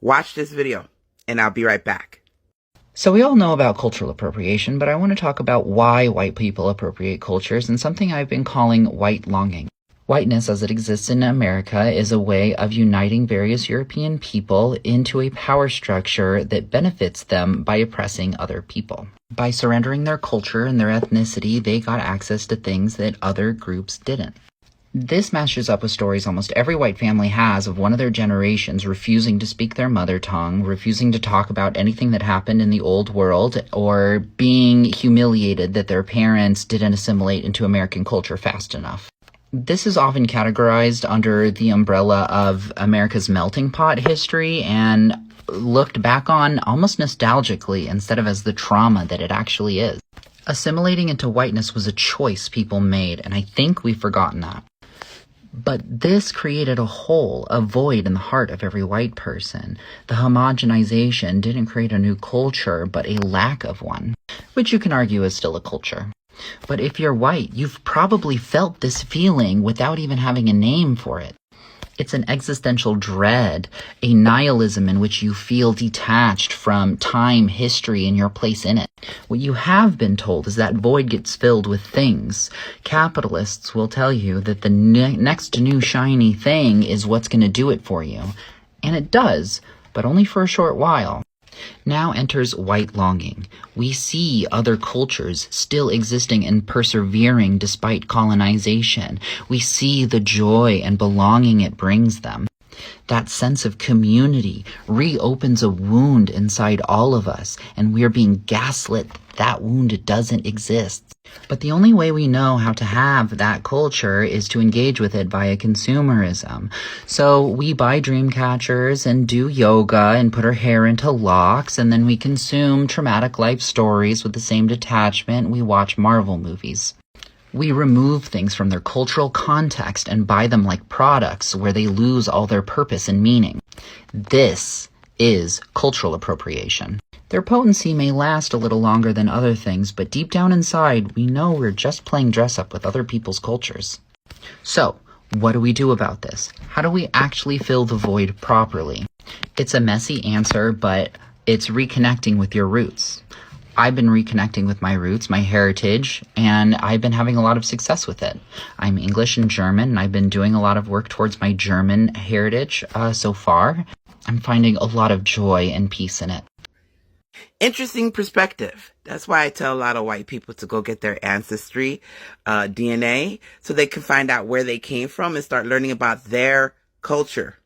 Watch this video, and I'll be right back. So we all know about cultural appropriation, but I want to talk about why white people appropriate cultures and something I've been calling white longing. Whiteness, as it exists in America, is a way of uniting various European people into a power structure that benefits them by oppressing other people. By surrendering their culture and their ethnicity, they got access to things that other groups didn't. This matches up with stories almost every white family has of one of their generations refusing to speak their mother tongue, refusing to talk about anything that happened in the old world, or being humiliated that their parents didn't assimilate into American culture fast enough. This is often categorized under the umbrella of America's melting pot history and looked back on almost nostalgically instead of as the trauma that it actually is. Assimilating into whiteness was a choice people made, and I think we've forgotten that. But this created a hole, a void in the heart of every white person. The homogenization didn't create a new culture, but a lack of one, which you can argue is still a culture. But if you're white, you've probably felt this feeling without even having a name for it. It's an existential dread, a nihilism in which you feel detached from time, history, and your place in it. What you have been told is that void gets filled with things. Capitalists will tell you that the next new shiny thing is what's going to do it for you. And it does, but only for a short while. Now enters white longing. We see other cultures still existing and persevering despite colonization. We see the joy and belonging it brings them. That sense of community reopens a wound inside all of us, and we're being gaslit that wound doesn't exist. But the only way we know how to have that culture is to engage with it via consumerism. So we buy dream catchers and do yoga and put our hair into locks, and then we consume traumatic life stories with the same detachment we watch Marvel movies. We remove things from their cultural context and buy them like products where they lose all their purpose and meaning. This is cultural appropriation. Their potency may last a little longer than other things, but deep down inside, we know we're just playing dress-up with other people's cultures. So, what do we do about this? How do we actually fill the void properly? It's a messy answer, but it's reconnecting with your roots. I've been reconnecting with my roots, my heritage, and I've been having a lot of success with it. I'm English and German, and I've been doing a lot of work towards my German heritage so far. I'm finding a lot of joy and peace in it. Interesting perspective. That's why I tell a lot of white people to go get their ancestry DNA so they can find out where they came from and start learning about their culture.